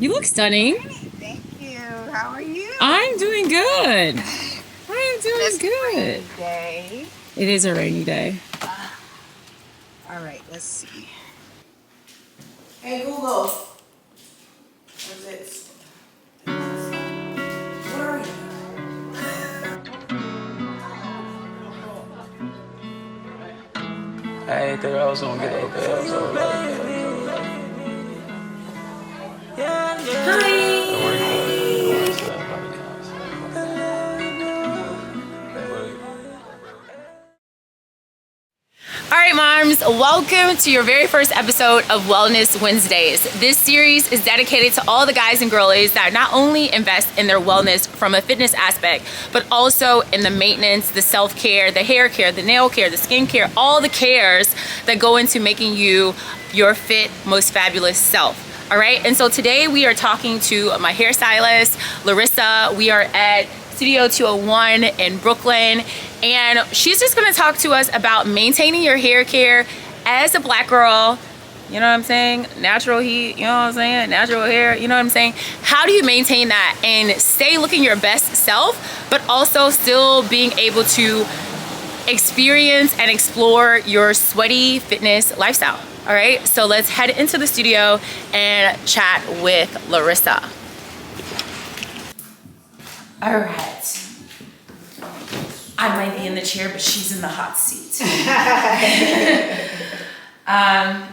You look stunning. Thank you. How are you? I'm doing good. It's a rainy day. It is a rainy day. All right, let's see. Hey Google, what's this? Where are you? I ain't think I was gonna get up there. So All right, moms, welcome to your very first episode of Wellness Wednesdays. This series is dedicated to all the guys and girlies that not only invest in their wellness from a fitness aspect, but also in the maintenance, the self-care, the hair care, the nail care, the skin care, all the cares that go into making you your fit, most fabulous self. All right, and so today we are talking to my hairstylist, Larissa. We are at Studio 201 in Brooklyn, and she's just gonna talk to us about maintaining your hair care as a black girl. You know what I'm saying? Natural heat, you know what I'm saying? Natural hair, you know what I'm saying? How do you maintain that and stay looking your best self, but also still being able to experience and explore your sweaty fitness lifestyle? All right, so let's head into the studio and chat with Larissa. All right. I might be in the chair, but she's in the hot seat.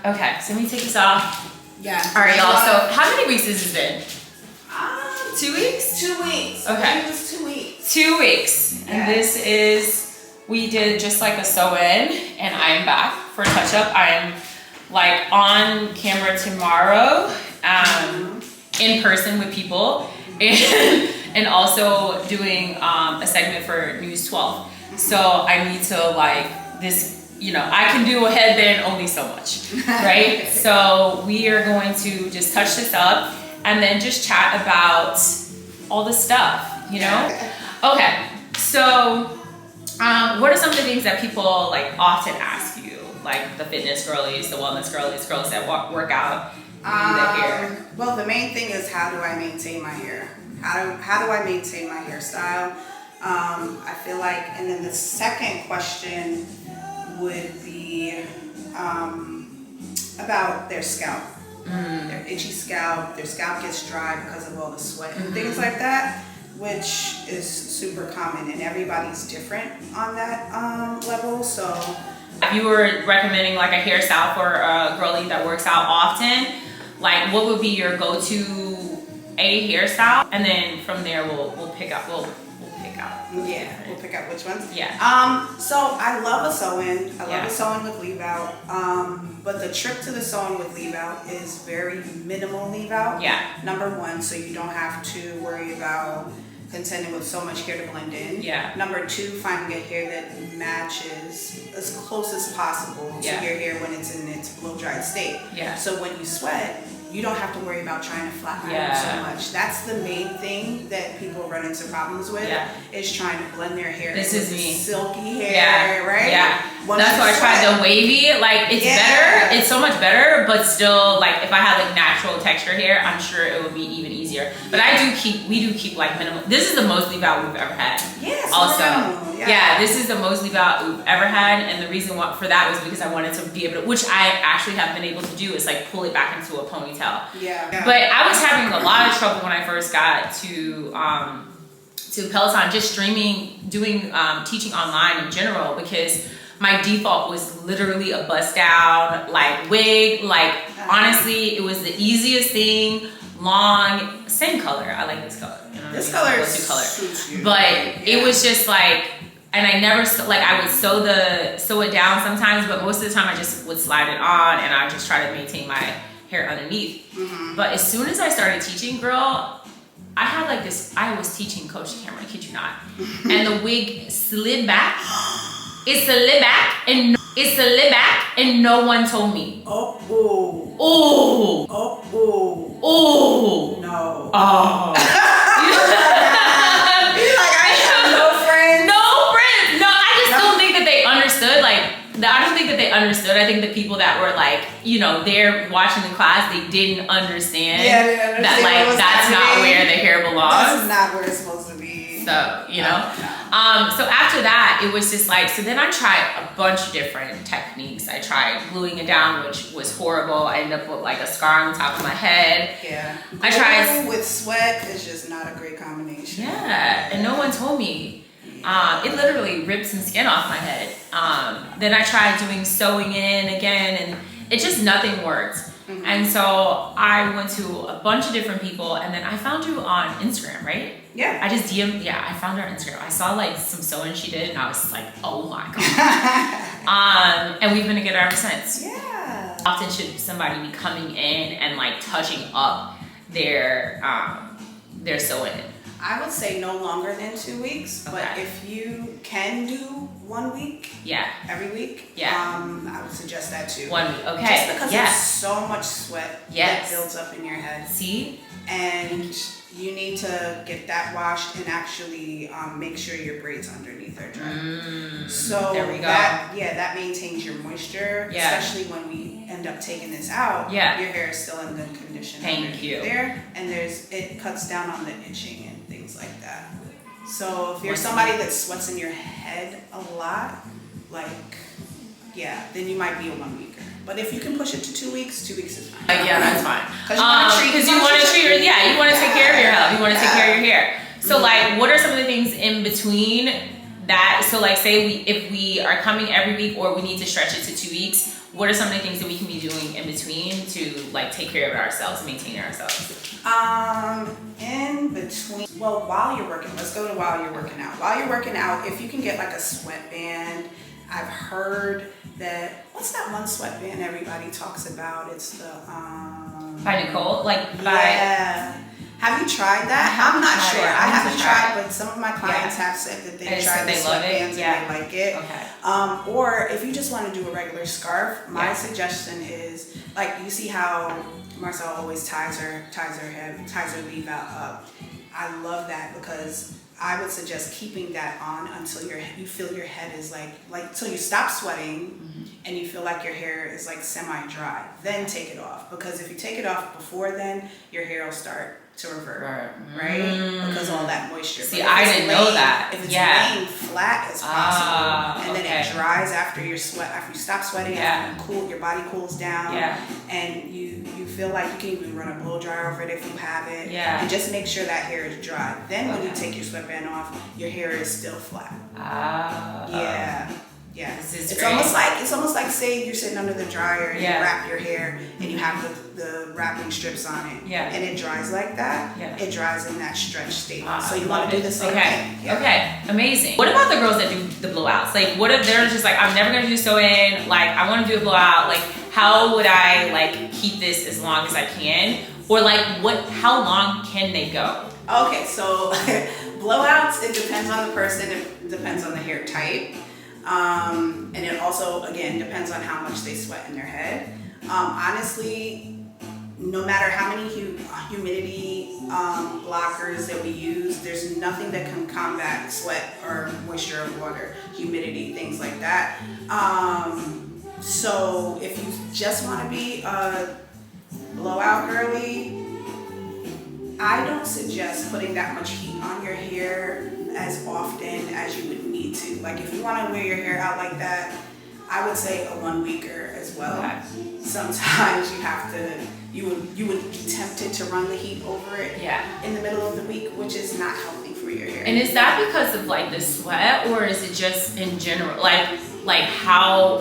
Okay, so let me take this off. Yeah. All right, y'all. So how many weeks has this been? 2 weeks? 2 weeks. Okay. It was 2 weeks. 2 weeks. Yeah. And this is, we did just like a sew-in, and I'm back for a touch-up. I am like on camera tomorrow, in person with people, and also doing a segment for News 12. So I need to like this, you know, I can do a headband only so much, right? So we are going to just touch this up and then just chat about all the stuff, you know? Okay, so what are some of the things that people like often ask you? Like the fitness girlies, the wellness girlies, girls that work out, the hair? Well, the main thing is, how do I maintain my hair? How do I maintain my hairstyle? I feel like, and then the second question would be about their scalp. Their itchy scalp, their scalp gets dry because of all the sweat and things like that, which is super common, and everybody's different on that level. So if you were recommending like a hairstyle for a girlie that works out often, like what would be your go-to hairstyle? And then from there we'll pick out. Yeah, we'll pick out which ones. Yeah. So I love a sew-in. I love a sew-in with leave-out. But the trick to the sew-in with leave-out is very minimal leave-out. Yeah. Number one, so you don't have to worry about contending with so much hair to blend in. Yeah. Number two, finding a hair that matches as close as possible to your hair when it's in its blow-dried state. Yeah. So when you sweat, you don't have to worry about trying to flatten it so much. That's the main thing that people run into problems with, is trying to blend their hair. This is me. Silky hair, right? Yeah. Once that's why I tried the wavy. Like it's better. It's so much better, but still, like if I had like natural texture hair, I'm sure it would be even easier. But we do keep like minimal. This is the most leave out we've ever had. Yes. Also. Yeah, this is the most leave out we've ever had, and the reason for that was because I wanted to be able to, which I actually have been able to do, is like pull it back into a ponytail. Yeah. But I was having a lot of trouble when I first got to Peloton, just streaming, doing teaching online in general, because my default was literally a bust down like wig. Like honestly, it was the easiest thing. Long, same color. I like this color. You know, this color suits you. But it was just like. And I never, like I would sew it down sometimes, but most of the time I just would slide it on, and I just try to maintain my hair underneath. But as soon as I started teaching, girl, I had like this, I was teaching Coach Cameron, I kid you not. And the wig slid back. It slid back and no one told me. Oh. No. Oh. I don't think think that they understood. I think the people that were like, you know, they're watching the class, they didn't understand, Yeah, they didn't that understand like what was that's not happening. where the hair belongs. That's not where it's supposed to be. So, you know. No. So after that, it was just like, so then I tried a bunch of different techniques. I tried gluing it down, which was horrible. I ended up with like a scar on the top of my head. Yeah. I tried. Glue with sweat is just not a great combination. Yeah, and no one told me. It literally ripped some skin off my head. Then I tried doing sewing in again, and it just nothing worked. And so I went to a bunch of different people, and then I found you on Instagram, right? Yeah. I just DM'd, yeah, I found her on Instagram. I saw like some sewing she did, and I was like, oh my God. And we've been together ever since. Yeah. Often should somebody be coming in and like touching up their sewing? I would say no longer than 2 weeks, but Okay. if you can do 1 week, Yeah, every week, Yeah. I would suggest that too. 1 week, okay. Just because yeah. there's so much sweat Yes. that builds up in your head. See? And you need to get that washed and actually make sure your braids underneath are dry. So there we go. that maintains your moisture, Yeah. especially when we end up taking this out. Yeah. Your hair is still in good condition. Thank underneath you. There, and it cuts down on the itching and things like that. So if you're somebody that sweats in your head a lot, then you might be a 1 weeker. But if you can push it to 2 weeks, 2 weeks is fine. Yeah, that's fine. Because you want to treat you want to take care of your health. You want to take care of your hair. So like, what are some of the things in between that? So like, say if we are coming every week, or we need to stretch it to 2 weeks, what are some of the things that we can be doing in between to like take care of ourselves, maintain ourselves? In between, while you're working, let's go to while you're working out. While you're working out, if you can get like a sweatband, I've heard that, what's that one sweatband everybody talks about? It's the, By Nicole? yeah. Have you tried that? I'm not tried sure. it. I I need to haven't try tried, but some of my clients have said that they And tried said the they love it? sweatbands Yeah. and they like it. Okay. Or if you just want to do a regular scarf, my Yeah. suggestion is, like, you see how Marcel always ties her leave out up. I love that, because I would suggest keeping that on until you feel your head is like till you stop sweating and you feel like your hair is like semi-dry. Then take it off, because if you take it off before then, your hair will start to revert, right? Because all that moisture. See, But if I it's didn't know laying- that. If it's Yeah. laying flat as possible, and then okay. it dries after you stop sweating, Yeah. after your body cools down, Yeah. and you feel like you can even run a blow dryer over it if you have it, Yeah. and just make sure that hair is dry. Then when you Okay. take your sweatband off, your hair is still flat. Yeah. This is It's great. almost like say you're sitting under the dryer and Yeah. you wrap your hair and you have the wrapping strips on it. Yeah. And it dries like that. Yeah. It dries in that stretch state. So I you want love to do it. the same okay. thing. Yeah. Okay, amazing. What about the girls that do the blowouts? Like, what if they're just like, I'm never gonna do sew-in, like, I wanna do a blowout, like, how would I, like, keep this as long as I can? Or, like, how long can they go? Okay, so blowouts, it depends on the person, it depends on the hair type. And it also, again, depends on how much they sweat in their head. Honestly, no matter how many humidity blockers that we use, there's nothing that can combat sweat or moisture of water, humidity, things like that. So if you just want to be a blowout girly, I don't suggest putting that much heat on your hair as often as you would need to. Like, if you want to wear your hair out like that, I would say a 1 weeker as well. Okay. Sometimes you would be tempted to run the heat over it in the middle of the week, which is not healthy for your hair. And is that because of, like, the sweat, or is it just in general? Like how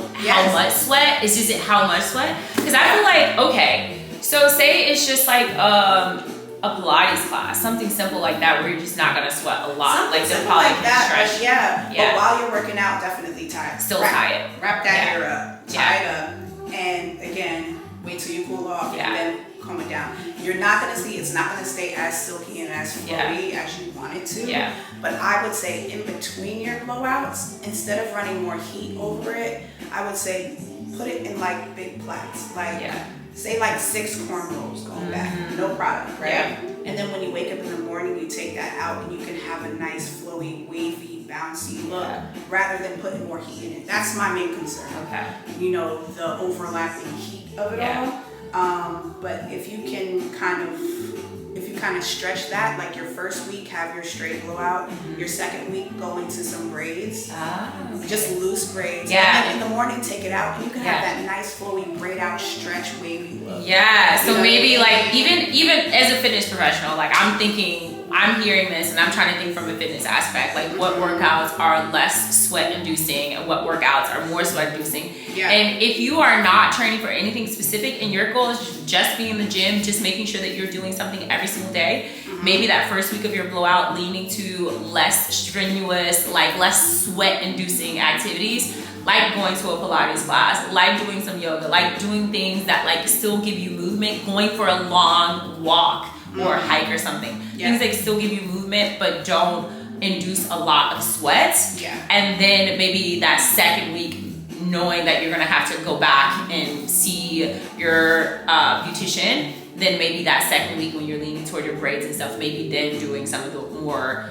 much sweat? Is just how much sweat? Because I feel like, okay, so say it's just like, a Pilates class, something simple like that, where you're just not gonna sweat a lot. Something like the simple like that, stretch. but yeah. Yeah. But while you're working out, definitely tie it. Still tie it. Wrap that Yeah. hair up. Tie it up. And again, wait till you cool off Yeah. and then comb it down. You're not gonna see, it's not gonna stay as silky and as flowy as you want it to. Yeah. But I would say in between your blowouts, instead of running more heat over it, I would say put it in like big plaits. Like say like 6 cornrows going back. No product, right? Yeah. And then when you wake up in the morning, you take that out and you can have a nice flowy, wavy bouncy look rather than putting more heat in it. That's my main concern. Okay. You know, the overlapping heat of it all. But if you can kind of stretch that, like your first week have your straight blowout, your second week go into some braids, just loose braids. And then in the morning take it out and you can have that nice flowy braid out stretch wavy look. Yeah, so You know maybe what I like even as a fitness professional, like I'm hearing this and I'm trying to think from a fitness aspect, like what workouts are less sweat inducing and what workouts are more sweat inducing. Yeah. And if you are not training for anything specific and your goal is just being in the gym, just making sure that you're doing something every single day, maybe that first week of your blowout leaning to less strenuous, like less sweat inducing activities, like going to a Pilates class, like doing some yoga, like doing things that like still give you movement, going for a long walk or a hike or something. Things that still give you movement but don't induce a lot of sweat. And then maybe that second week, knowing that you're gonna have to go back and see your beautician, then maybe that second week when you're leaning toward your braids and stuff, maybe then doing some of the more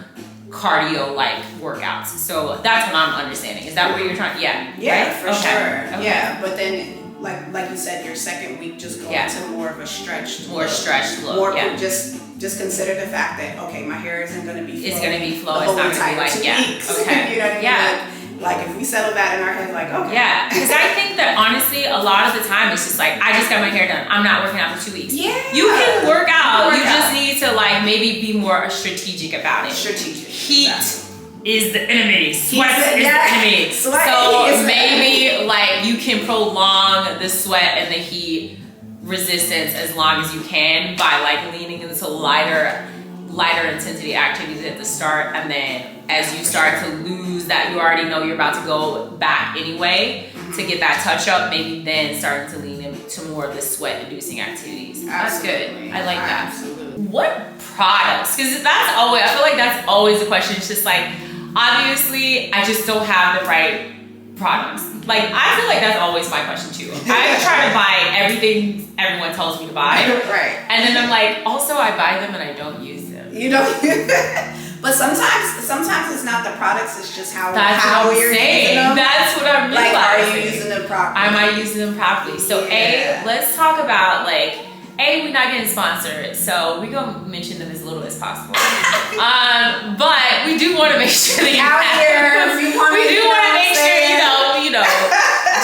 cardio-like workouts. So that's what I'm understanding. Is that what you're trying? Yeah. Yeah, right? for sure. Okay. Yeah, but then like you said, your second week just go into more of a stretched look. Stretched look. More just consider the fact that okay, my hair isn't gonna be flowing. It's gonna be flow. The It's whole not gonna be entire like 2 weeks. Okay. You know what I mean? Like if we settle that in our head, like okay. Yeah, because I think that honestly, a lot of the time it's just like I just got my hair done. I'm not working out for 2 weeks. Yeah. You can work out. You just need to like maybe be more strategic about it. Strategic. Heat is the enemy. Sweat is the enemy. Sweat So is the maybe like you can prolong the sweat and the heat resistance as long as you can by like leaning into lighter intensity activities at the start, and then as you start to lose that, you already know you're about to go back anyway to get that touch up, maybe then starting to lean into more of the sweat inducing activities. That's good. I like that. Absolutely. What products? Because I feel like that's always the question. It's just like, obviously I just don't have the right products. Like I feel like that's always my question too. I try to buy everything everyone tells me to buy. Right. And then I'm like, also I buy them and I don't use them. You know, but sometimes it's not the products, it's just how saying. you're using them. That's what I'm realizing. Like, are you using them properly? Am I using them properly? So let's talk about like, we're not getting sponsored, so we're gonna mention them as little as possible. But we do want to make sure that we do want to make sure you know,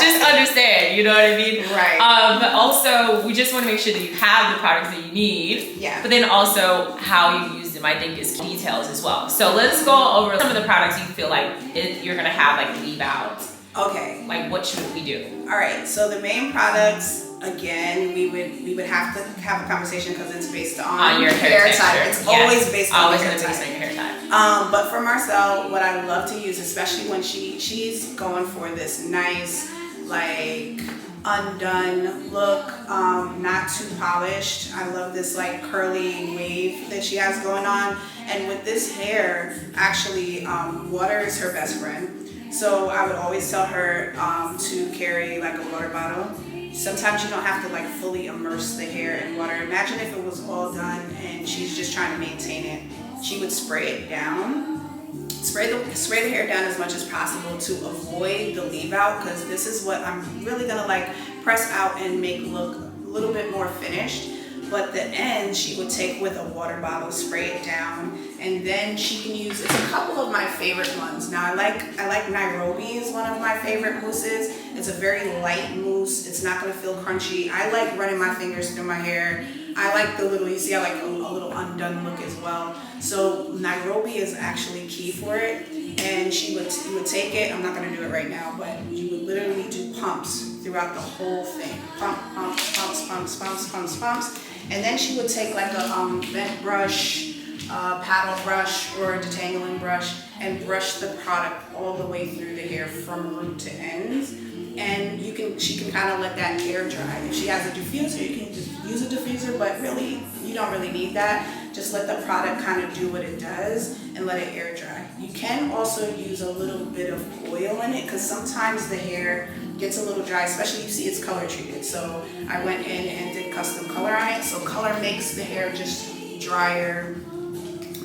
just understand, you know what I mean? Right. But also, we just want to make sure that you have the products that you need. Yeah. But then also how you use them, I think, is details as well. So let's go over some of the products you feel like you're gonna have like leave out. Okay. Like what should we do? All right. So the main products, again, we would have to have a conversation because it's based on your hair type. It's always based on always your hair based type. on your hair type. But for Marcel, what I love to use, especially when she's going for this nice, like undone look, not too polished. I love this like curly wave that she has going on. And with this hair, actually, water is her best friend. So I would always tell her to carry like a water bottle. Sometimes you don't have to like fully immerse the hair in water. Imagine if it was all done and she's just trying to maintain it. She would spray it down. Spray the hair down as much as possible to avoid the leave out, because this is what I'm really gonna like press out and make look a little bit more finished. But the end she would take with a water bottle, spray it down, and then she can use, it's a couple of my favorite ones. Now I like Nairobi is one of my favorite mousses. It's a very light mousse. It's not gonna feel crunchy. I like running my fingers through my hair. I like the little, you see I like a little undone look as well. So Nairobi is actually key for it. And you would take it, I'm not gonna do it right now, but you would literally do pumps throughout the whole thing. Pump, pumps, pumps, pumps, pumps, pumps, pumps. And then she would take like a vent brush, paddle brush, or a detangling brush and brush the product all the way through the hair from root to ends. And she can kind of let that air dry. If she has a diffuser, you can just use a diffuser, but really, you don't really need that. Just let the product kind of do what it does and let it air dry. You can also use a little bit of oil in it, because sometimes the hair gets a little dry, especially you see it's color treated. So I went in and did custom color on it. So color makes the hair just drier,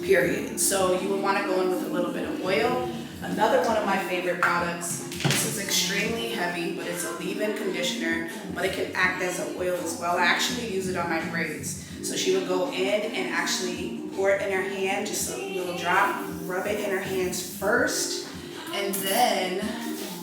period. So you would want to go in with a little bit of oil. Another one of my favorite products, this is extremely heavy, but it's a leave-in conditioner, but it can act as an oil as well. I actually use it on my braids. So she would go in and actually pour it in her hand, just a little drop, rub it in her hands first, and then,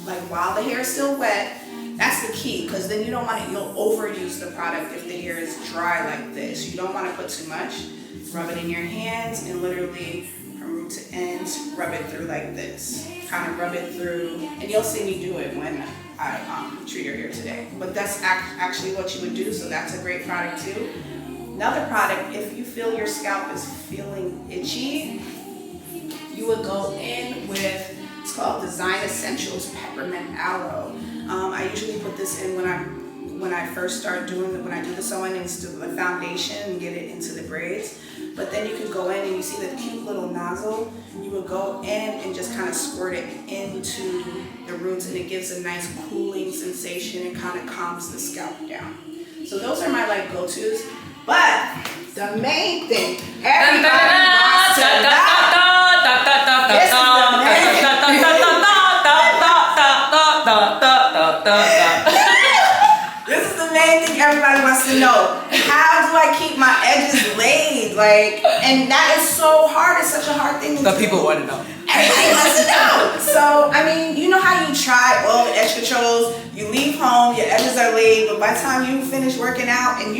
like while the hair is still wet, that's the key, because then you don't want it, you'll overuse the product if the hair is dry like this. You don't want to put too much. Rub it in your hands and literally from root to end, rub it through like this. Kind of rub it through, and you'll see me do it when I treat your hair today. But that's actually what you would do, so that's a great product too. Another product, if you feel your scalp is feeling itchy, you would go in with, it's called Design Essentials Peppermint Aloe. I usually put this in when I first start doing, when I do the sewing into the foundation and get it into the braids. But then you can go in and you see the cute little nozzle. You would go in and just kind of squirt it into the roots, and it gives a nice cooling sensation and kind of calms the scalp down. So those are my like go-tos. But the main thing everybody wants to know, this is the main This is the main thing everybody wants to know. How do I keep my edges laid? Like, and that is so hard. It's such a hard thing to do. The people want to know. Everybody wants to know. So, I mean, you know how you try all the edge controls, you leave home, your edges are laid, but by the time you finish working out and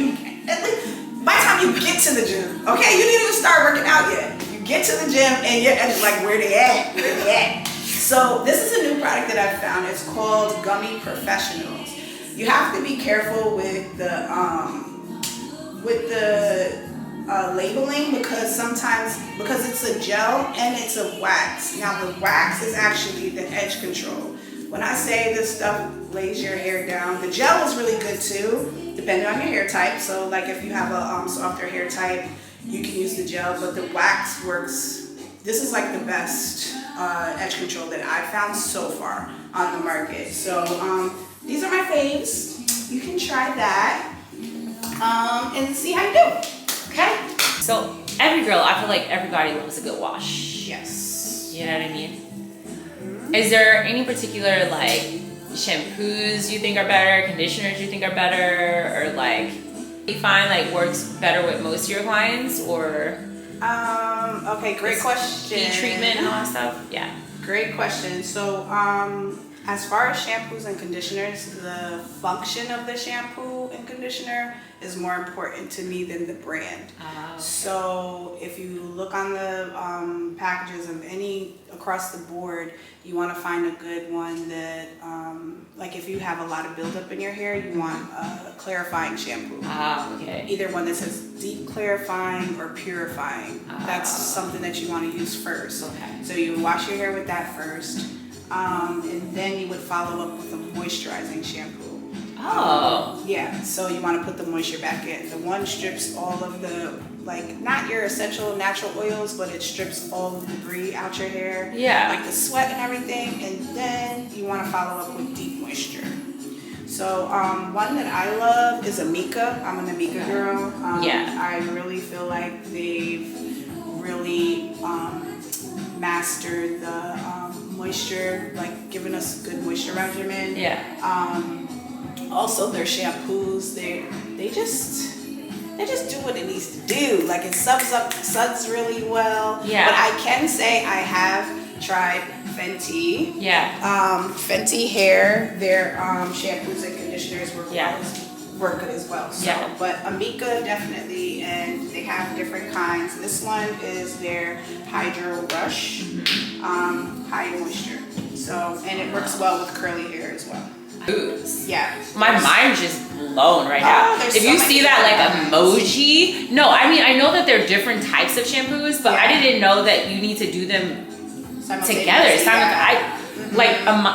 by the time you get to the gym, okay, you didn't even start working out yet. You get to the gym and your edges like, where they at? Where they at? So this is a new product that I've found. It's called Gummy Professionals. You have to be careful with the labeling, because sometimes, because it's a gel and it's a wax. Now the wax is actually the edge control. When I say this stuff lays your hair down, the gel is really good too, depending on your hair type. So like if you have a softer hair type, you can use the gel, but the wax works. This is like the best edge control that I've found so far on the market. So these are my faves. You can try that and see how you do. Okay? So every girl, I feel like everybody loves a good wash. Yes. You know what I mean? Is there any particular like shampoos you think are better, conditioners you think are better, or like you find like works better with most of your clients, or Okay, great question. heat treatment and all that stuff? Yeah. Great question. So, as far as shampoos and conditioners, the function of the shampoo and conditioner is more important to me than the brand. Oh, okay. So if you look on the packages of any across the board, you want to find a good one that, like if you have a lot of buildup in your hair, you want a clarifying shampoo. Ah, okay. Either one that says deep clarifying or purifying. That's something that you want to use first. Okay. So you wash your hair with that first, and then you would follow up with a moisturizing shampoo. Oh. Yeah, so you want to put the moisture back in. The one strips all of the, like, not your essential natural oils, but it strips all of the debris out your hair. Yeah. Like the sweat and everything, and then you want to follow up with deep moisture. So one that I love is Amika. I'm an Amika girl. Yeah. I really feel like they've really mastered the moisture, like giving us a good moisture regimen. Yeah. Also their shampoos, they just do what it needs to do. Like it suds really well. Yeah. But I can say I have tried Fenty. Yeah. Fenty Hair, their shampoos and conditioners work good as well. So, Yeah. But Amika definitely, and they have different kinds. This one is their Hydro Rush, high moisture. So, and it works well with curly hair as well. Boots. Yeah. My mind's just blown right now. there's If so you many see that like different emoji, no, I mean I know that there are different types of shampoos, but I Yeah. didn't know that you need to do them together.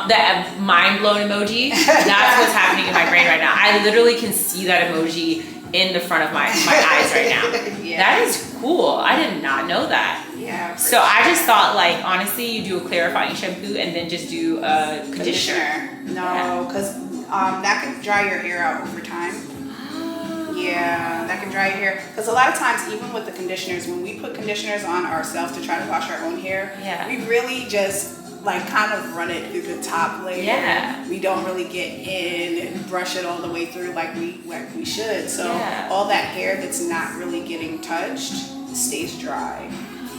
That mind blown emoji. That's what's happening in my brain right now. I literally can see that emoji in the front of my eyes right now. Yeah. That is cool. I did not know that. Yeah. So I just thought like honestly you do a clarifying shampoo and then just do a conditioner. No, because that can dry your hair out over time. Yeah, that can dry your hair. Because a lot of times, even with the conditioners, when we put conditioners on ourselves to try to wash our own hair, Yeah. we really just like kind of run it through the top layer. Yeah. We don't really get in and brush it all the way through like we should. So Yeah. all that hair that's not really getting touched stays dry.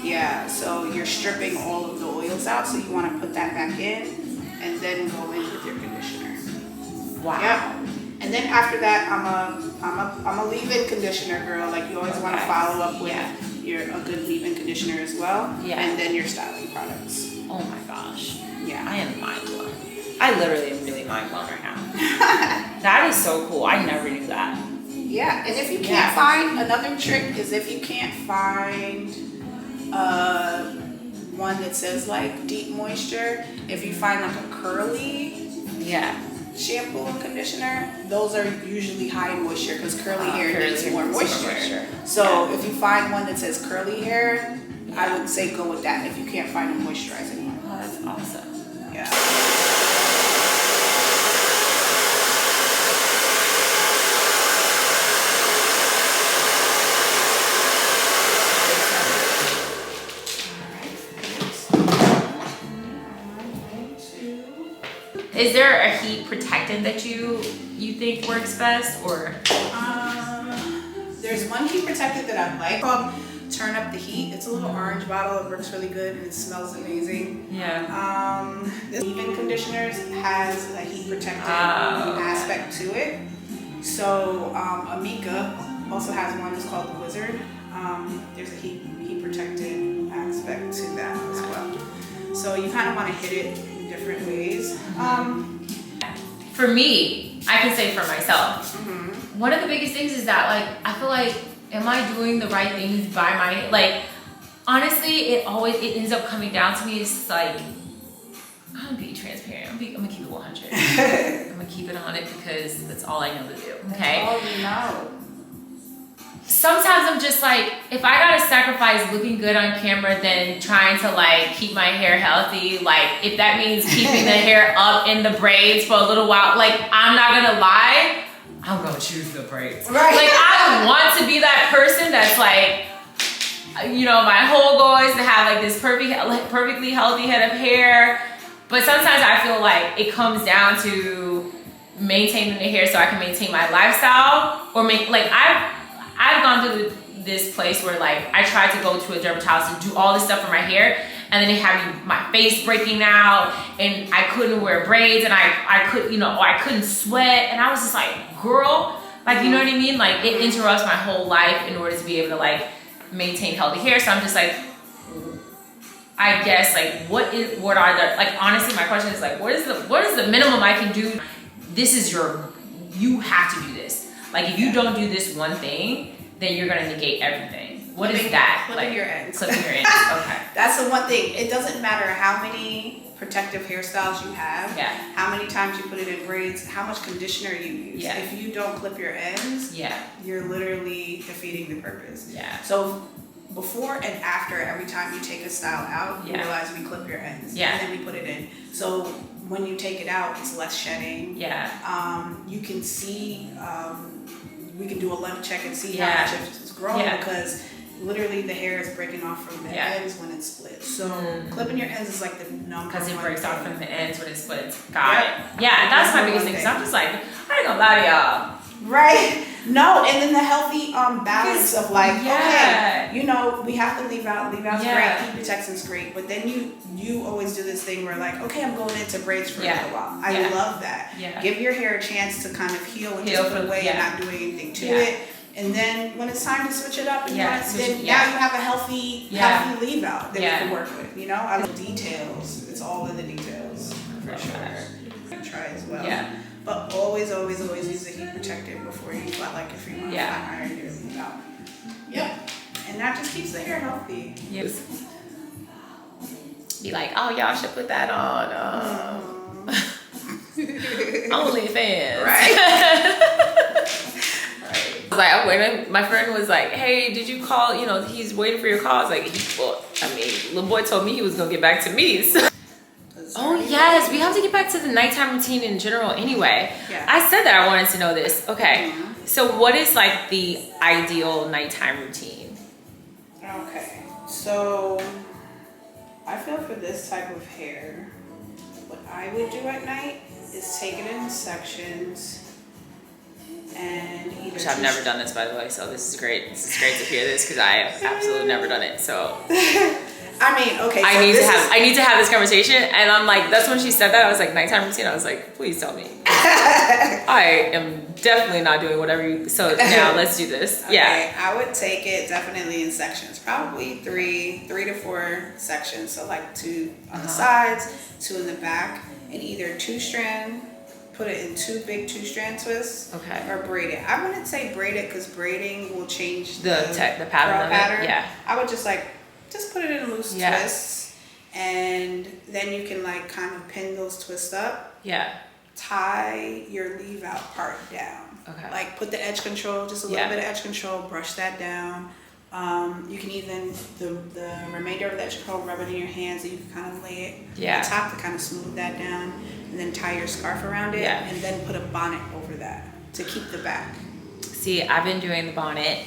Yeah, so you're stripping all of the oils out, so you want to put that back in and then go in with your conditioner. Wow. Yep. And then after that, I'm a leave-in conditioner girl. Like you always want to Okay. follow up with Yeah. a good leave-in conditioner as well. Yeah. And then your styling products. Oh my gosh. Yeah. I am mind blown. I literally am really mind blown right now. That is so cool. I never knew that. Yeah, and if you can't Yeah. find, another trick is if you can't find one that says like deep moisture, if you find like a curly Yeah. shampoo and conditioner, those are usually high in moisture because curly hair curly needs hair more needs more moisture. moisture. So if you find one that says curly hair, I would say go with that if you can't find a moisturizing one. Oh, that's awesome. Yeah. Is there a heat protectant that you think works best, or? There's one heat protectant that I like called Turn Up the Heat. It's a little orange bottle. It works really good and it smells amazing. Yeah. This leave-in conditioners has a heat protectant Oh, okay. aspect to it. So Amika also has one that's called the Wizard. There's a heat protectant aspect to that as well. So you kind of want to hit it in different ways. For me, I can say for myself, one of the biggest things is that, like, I feel like, am I doing the right things by my, like, honestly, it ends up coming down to me. It's like, I'm gonna be transparent. I'm gonna keep it 100. I'm gonna keep it 100 because that's all I know to do. Okay. Oh, you know. Sometimes I'm just like, if I gotta sacrifice looking good on camera than trying to like keep my hair healthy, like if that means keeping the hair up in the braids for a little while, like I'm not gonna lie, I'm gonna choose the braids. Right. Like I want to be that person that's like, you know, my whole goal is to have like this perfectly healthy head of hair. But sometimes I feel like it comes down to maintaining the hair so I can maintain my lifestyle, or make like I've gone through this place where like I tried to go to a dermatologist to do all this stuff for my hair, and then they had my face breaking out, and I couldn't wear braids, and I couldn't sweat, and I was just like, girl, like, you know what I mean? Like it interrupts my whole life in order to be able to like maintain healthy hair. So I'm just like, I guess like what are the, like, honestly my question is like, what is the minimum I can do? You have to do this. Like if you don't do this one thing, then you're gonna negate everything. What is that? Clipping Like, your ends. Clipping your ends. Okay. That's the one thing. It doesn't matter how many protective hairstyles you have, Yeah. how many times you put it in braids, how much conditioner you use. Yeah. If you don't clip your ends, Yeah. you're literally defeating the purpose. Yeah. So before and after every time you take a style out, you Yeah. realize we clip your ends. Yeah. And then we put it in. So when you take it out, it's less shedding. Yeah. You can see, we can do a length check and see Yeah. how much it's grown Yeah. because literally the hair is breaking off from the Yeah. ends when it's split. So clipping your ends is like the number Because it one breaks off thing. from the ends when it splits. Got Yep. it. Yeah, that's my Number biggest one thing. So I'm thing. just like, I ain't gonna lie to y'all. Right. No, and then the healthy balance of like, Yeah. okay, you know, we have to leave out Yeah. great, heat protection's great, but then you always do this thing where like, okay, I'm going into braids for Yeah. a little while. I Yeah. love that. Yeah. Give your hair a chance to kind of heal and Heal just put from- away yeah. and not doing anything to Yeah. it. And then when it's time to switch it up, and Yeah, then yeah. now you have a healthy leave out that Yeah. you can work with. You know, I love details. It's all in the details for Love sure. that. You can try as well. Yeah. But always use a heat protectant before you flat, like if you want to Yeah. flat iron your leave out. Yep. And that just keeps the hair healthy. Yes. Be like, oh, y'all should put that on OnlyFans. Right. I was like, I'm waiting. My friend was like, hey, did you call? You know, he's waiting for your call. I was like, little boy told me he was gonna get back to me. So. Oh yes, we have to get back to the nighttime routine in general anyway. Yeah. I said that I wanted to know this. Okay, so what is like the ideal nighttime routine? Okay. So I feel for this type of hair, what I would do at night is take it in sections and either. Which I've never done this, by the way, so this is great. This is great to hear this because I have absolutely never done it. So I mean, okay. So I need to have this conversation, and I'm like, that's when she said that. I was like, nighttime routine. I was like, please tell me. I am definitely not doing whatever you. So now let's do this. Okay, Yeah. I would take it definitely in sections, probably three to four sections. So like 2 on the sides, 2 in the back, and either 2-strand. Put it in 2 big 2-strand twists. Okay. Or braid it. I wouldn't say braid it because braiding will change The pattern curl of it. Yeah. I would just put it in loose Yeah. twists, and then you can like kind of pin those twists up. Yeah. Tie your leave out part down. Okay. Like put the edge control, just a little bit of edge control, brush that down. You can even the remainder of the edge control, rub it in your hands, so you can kind of lay it on top to kind of smooth that down, and then tie your scarf around it, and then put a bonnet over that to keep the back. See, I've been doing the bonnet.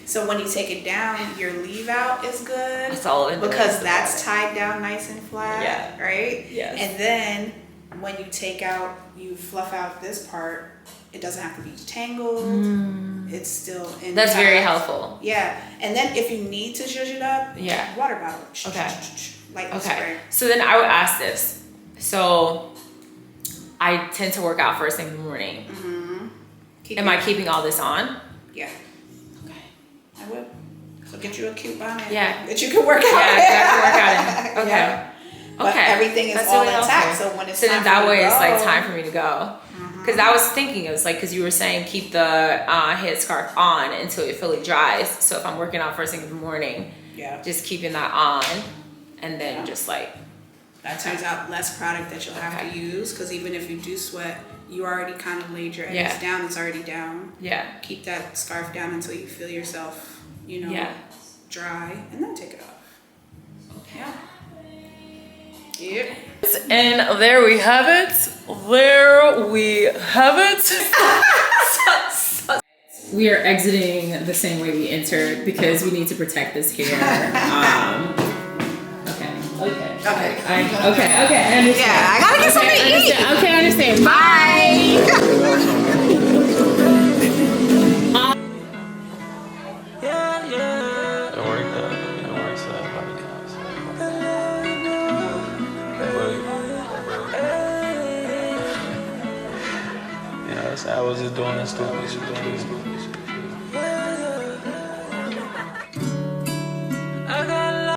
So when you take it down, your leave out is good. That's all I've been doing because is the that's bonnet. tied down nice and flat. Yeah. Right. Yes. And then when you take out, you fluff out this part. It doesn't have to be tangled. It's still in. That's very helpful. Yeah, and then if you need to zhuzh it up, water bottle. Okay. Lightning spray. So then I would ask this. So I tend to work out first thing in the morning. Am I keeping all this on? Yeah. Okay. I would. So get you a cute bonnet. Yeah. That you can work out. Yeah, exactly. Work out in. Okay. Yeah. But everything is That's all really intact. helpful. So when it's so time then that for way you to it's like go, time for me to go. Because I was thinking it was like because you were saying keep the headscarf on until it fully dries. So if I'm working out first thing in the morning, just keeping that on, and then just like that turns out less product that you'll have to use, because even if you do sweat, you already kind of laid your edges down. It's already down. Yeah. Keep that scarf down until you feel yourself, dry, and then take it off. Okay. Yep. And there we have it. There we have it. We are exiting the same way we entered because we need to protect this hair. Okay. I understand. Yeah, I gotta get something to eat. Okay, I understand. Bye. It worked out. It works out. Yeah, I was just doing this stupid shit.